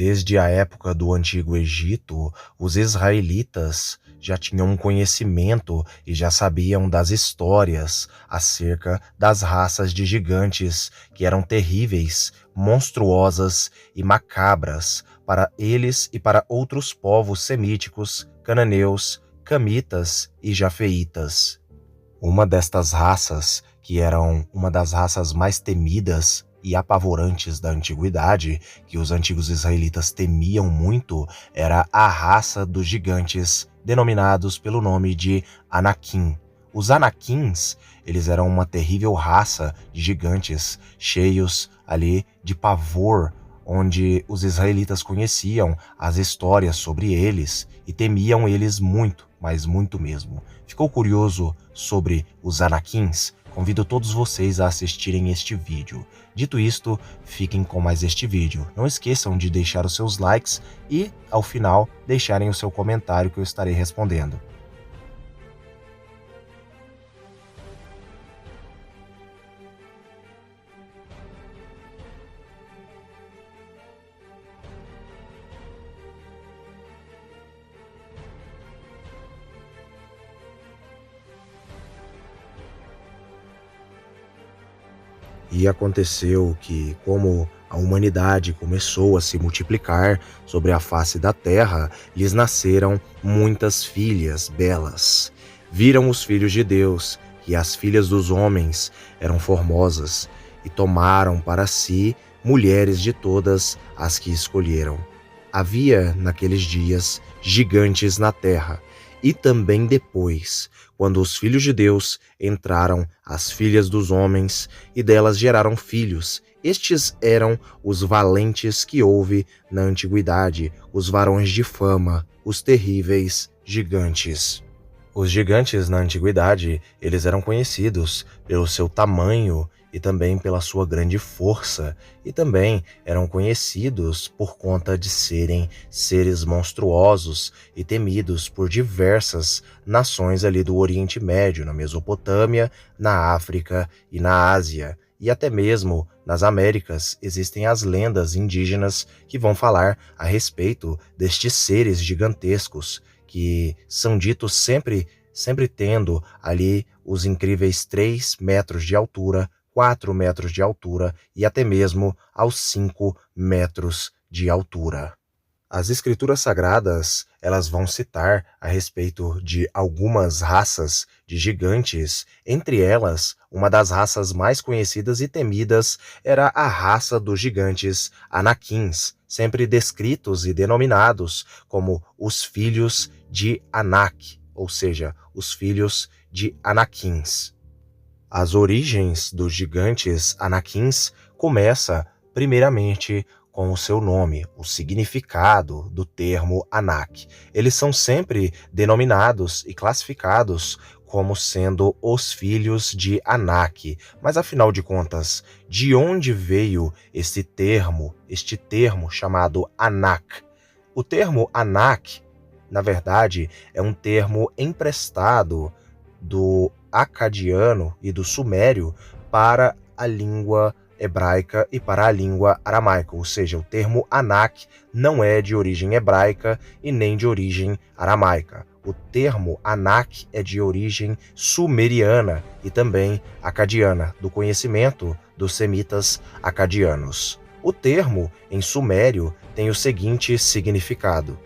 Desde a época do Antigo Egito, os israelitas já tinham um conhecimento e já sabiam das histórias acerca das raças de gigantes que eram terríveis, monstruosas e macabras para eles e para outros povos semíticos, cananeus, camitas e jafeitas. Uma destas raças, que eram uma das raças mais temidas e apavorantes da antiguidade, que os antigos israelitas temiam muito, era a raça dos gigantes, denominados pelo nome de Anakim. Os Anakins, eles eram uma terrível raça de gigantes, cheios ali de pavor, onde os israelitas conheciam as histórias sobre eles e temiam eles muito, mas muito mesmo. Ficou curioso sobre os Anakins? Convido todos vocês a assistirem este vídeo. Dito isto, fiquem com mais este vídeo. Não esqueçam de deixar os seus likes e, ao final, deixarem o seu comentário que eu estarei respondendo. E aconteceu que, como a humanidade começou a se multiplicar sobre a face da terra, lhes nasceram muitas filhas belas. Viram os filhos de Deus que as filhas dos homens eram formosas e tomaram para si mulheres de todas as que escolheram. Havia, naqueles dias, gigantes na terra, e também depois, quando os filhos de Deus entraram as filhas dos homens e delas geraram filhos. Estes eram os valentes que houve na antiguidade, os varões de fama, os terríveis gigantes. Os gigantes na antiguidade, eles eram conhecidos pelo seu tamanho e também pela sua grande força, e também eram conhecidos por conta de serem seres monstruosos e temidos por diversas nações ali do Oriente Médio, na Mesopotâmia, na África e na Ásia. E até mesmo nas Américas existem as lendas indígenas que vão falar a respeito destes seres gigantescos, que são ditos sempre tendo ali os incríveis 3 metros de altura, 4 metros de altura e até mesmo aos 5 metros de altura. As escrituras sagradas, elas vão citar a respeito de algumas raças de gigantes. Entre elas, uma das raças mais conhecidas e temidas era a raça dos gigantes Anakins, sempre descritos e denominados como os filhos de Anak, ou seja, os filhos de Anakins. As origens dos gigantes Anakins começa primeiramente com o seu nome, o significado do termo Anak. Eles são sempre denominados e classificados como sendo os filhos de Anak. Mas afinal de contas, de onde veio este termo chamado Anak? O termo Anak, na verdade, é um termo emprestado do acadiano e do sumério para a língua hebraica e para a língua aramaica, ou seja, o termo Anak não é de origem hebraica e nem de origem aramaica. O termo Anak é de origem sumeriana e também acadiana, do conhecimento dos semitas acadianos. O termo, em sumério, tem o seguinte significado.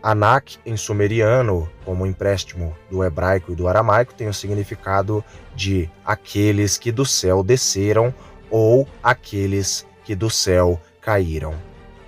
Anak, em sumeriano, como empréstimo do hebraico e do aramaico, tem o significado de aqueles que do céu desceram ou aqueles que do céu caíram.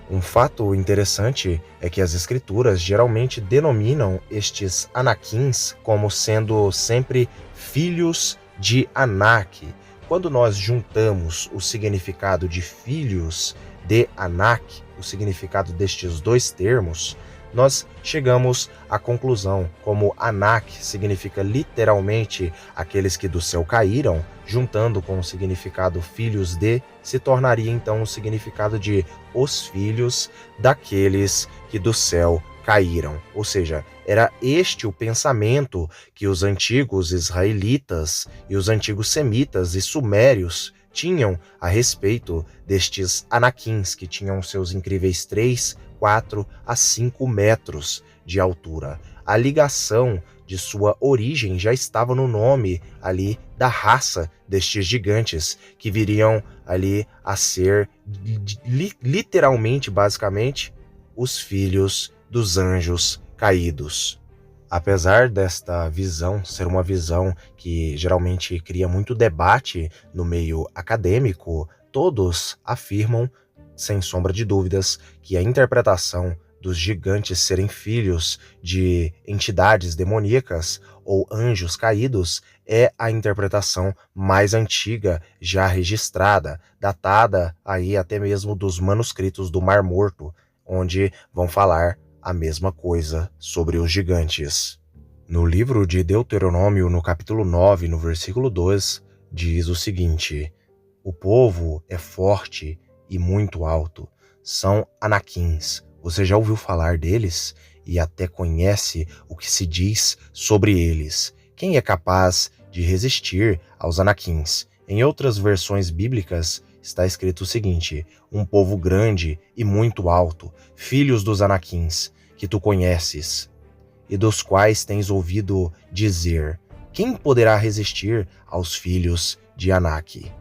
Um fato interessante é que as escrituras geralmente denominam estes Anakins como sendo sempre filhos de Anak. Quando nós juntamos o significado de filhos de Anak, o significado destes dois termos, nós chegamos à conclusão, como Anak significa literalmente aqueles que do céu caíram, juntando com o significado filhos de, se tornaria então o significado de os filhos daqueles que do céu caíram. Ou seja, era este o pensamento que os antigos israelitas e os antigos semitas e sumérios tinham a respeito destes Anaquins, que tinham seus incríveis 3, 4 a 5 metros de altura. A ligação de sua origem já estava no nome ali da raça destes gigantes, que viriam ali a ser literalmente, basicamente, os filhos dos anjos caídos. Apesar desta visão ser uma visão que geralmente cria muito debate no meio acadêmico, todos afirmam, sem sombra de dúvidas, que a interpretação dos gigantes serem filhos de entidades demoníacas ou anjos caídos é a interpretação mais antiga já registrada, datada aí até mesmo dos manuscritos do Mar Morto, onde vão falar a mesma coisa sobre os gigantes. No livro de Deuteronômio, no capítulo 9, no versículo 2, diz o seguinte: o povo é forte e muito alto, são Anaquins. Você já ouviu falar deles e até conhece o que se diz sobre eles. Quem é capaz de resistir aos Anaquins? Em outras versões bíblicas está escrito o seguinte: um povo grande e muito alto, filhos dos Anaquins, que tu conheces, e dos quais tens ouvido dizer: quem poderá resistir aos filhos de Anak?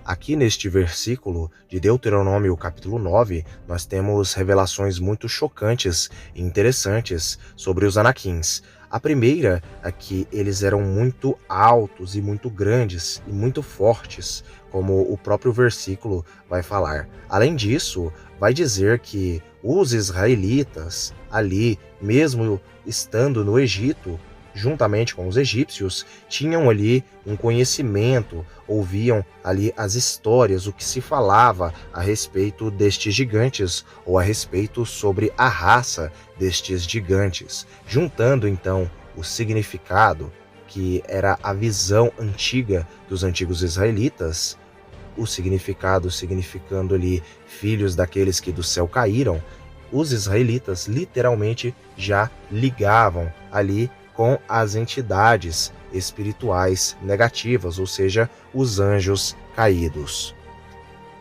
Aqui neste versículo de Deuteronômio capítulo 9, nós temos revelações muito chocantes e interessantes sobre os Anaquins. A primeira é que eles eram muito altos e muito grandes e muito fortes, como o próprio versículo vai falar. Além disso, vai dizer que os israelitas ali, mesmo estando no Egito, juntamente com os egípcios, tinham ali um conhecimento, ouviam ali as histórias, o que se falava a respeito destes gigantes, ou a respeito sobre a raça destes gigantes, juntando então o significado, que era a visão antiga dos antigos israelitas, o significado significando ali filhos daqueles que do céu caíram. Os israelitas literalmente já ligavam ali com as entidades espirituais negativas, ou seja, os anjos caídos.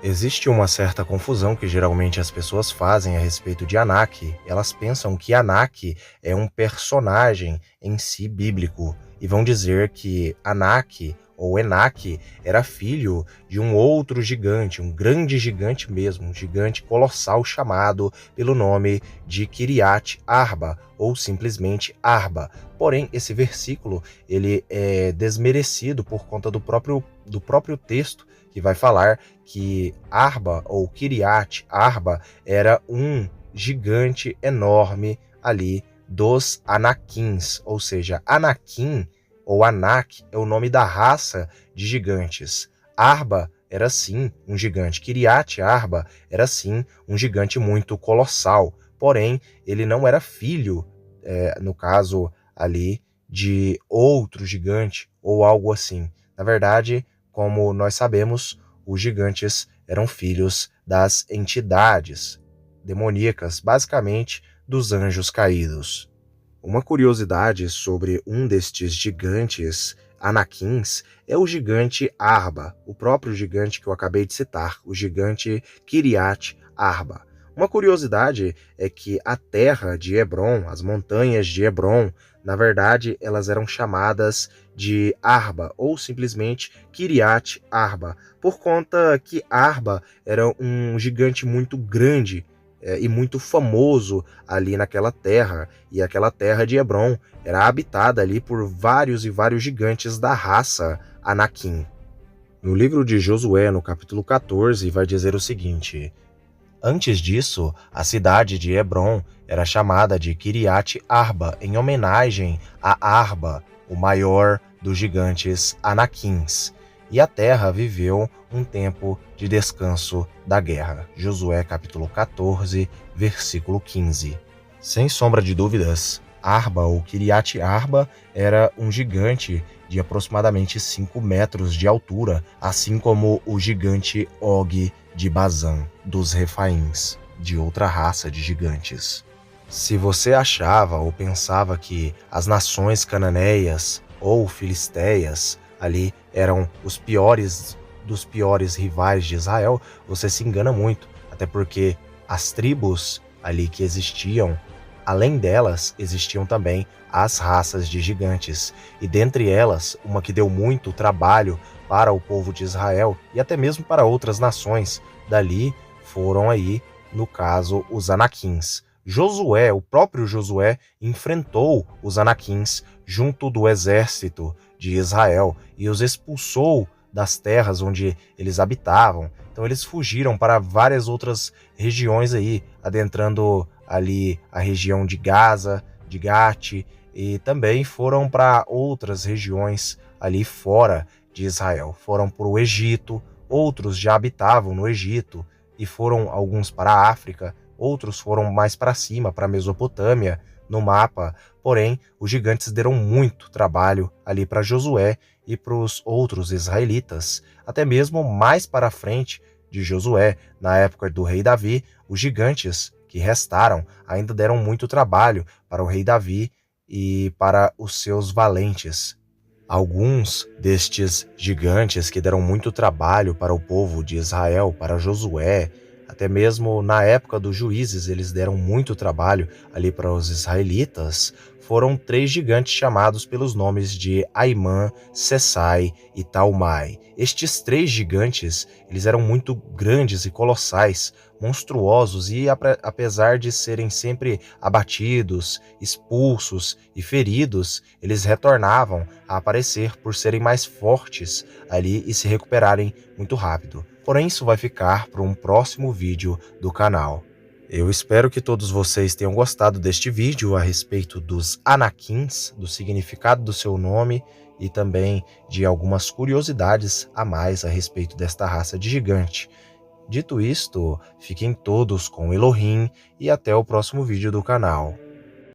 Existe uma certa confusão que geralmente as pessoas fazem a respeito de Anak. Elas pensam que Anak é um personagem em si bíblico e vão dizer que Anak ou Enak era filho de um outro gigante, um grande gigante mesmo, um gigante colossal chamado pelo nome de Kiriat Arba, ou simplesmente Arba. Porém, esse versículo ele é desmerecido por conta do próprio texto, que vai falar que Arba, ou Kiriat Arba, era um gigante enorme ali dos Anaquins, ou seja, Anakin ou Anak é o nome da raça de gigantes. Arba era sim um gigante. Kiriat Arba era sim um gigante muito colossal. Porém, ele não era filho, no caso ali, de outro gigante ou algo assim. Na verdade, como nós sabemos, os gigantes eram filhos das entidades demoníacas, basicamente dos anjos caídos. Uma curiosidade sobre um destes gigantes Anaquins é o gigante Arba, o próprio gigante que eu acabei de citar, o gigante Kiriat Arba. Uma curiosidade é que a terra de Hebron, as montanhas de Hebron, na verdade, elas eram chamadas de Arba, ou simplesmente Kiriat Arba, por conta que Arba era um gigante muito grande, e muito famoso ali naquela terra, e aquela terra de Hebron era habitada ali por vários e vários gigantes da raça Anakim. No livro de Josué, no capítulo 14, vai dizer o seguinte: antes disso, a cidade de Hebron era chamada de Kiriat Arba, em homenagem a Arba, o maior dos gigantes Anaquins. E a terra viveu um tempo de descanso da guerra. Josué capítulo 14, versículo 15. Sem sombra de dúvidas, Arba ou Kiriat Arba era um gigante de aproximadamente 5 metros de altura, assim como o gigante Og de Bazã, dos Refaíns, de outra raça de gigantes. Se você achava ou pensava que as nações cananeias ou filisteias ali eram os piores dos piores rivais de Israel, você se engana muito, até porque as tribos ali que existiam, além delas, existiam também as raças de gigantes, e dentre elas, uma que deu muito trabalho para o povo de Israel e até mesmo para outras nações dali foram aí, no caso, os Anaquins. Josué, o próprio Josué, enfrentou os Anaquins junto do exército de Israel e os expulsou das terras onde eles habitavam. Então eles fugiram para várias outras regiões aí, adentrando ali a região de Gaza, de Gate, e também foram para outras regiões ali fora de Israel. Foram para o Egito, outros já habitavam no Egito, e foram alguns para a África, outros foram mais para cima, para a Mesopotâmia, no mapa. Porém, os gigantes deram muito trabalho ali para Josué e para os outros israelitas. Até mesmo mais para frente de Josué, na época do rei Davi, os gigantes que restaram ainda deram muito trabalho para o rei Davi e para os seus valentes. Alguns destes gigantes que deram muito trabalho para o povo de Israel, para Josué, até mesmo na época dos juízes, eles deram muito trabalho ali para os israelitas, foram 3 gigantes chamados pelos nomes de Aimã, Sessai e Talmai. Estes 3 gigantes, eles eram muito grandes e colossais, monstruosos e apesar de serem sempre abatidos, expulsos e feridos, eles retornavam a aparecer por serem mais fortes ali e se recuperarem muito rápido. Porém, isso vai ficar para um próximo vídeo do canal. Eu espero que todos vocês tenham gostado deste vídeo a respeito dos Anaquins, do significado do seu nome e também de algumas curiosidades a mais a respeito desta raça de gigante. Dito isto, fiquem todos com Elohim e até o próximo vídeo do canal.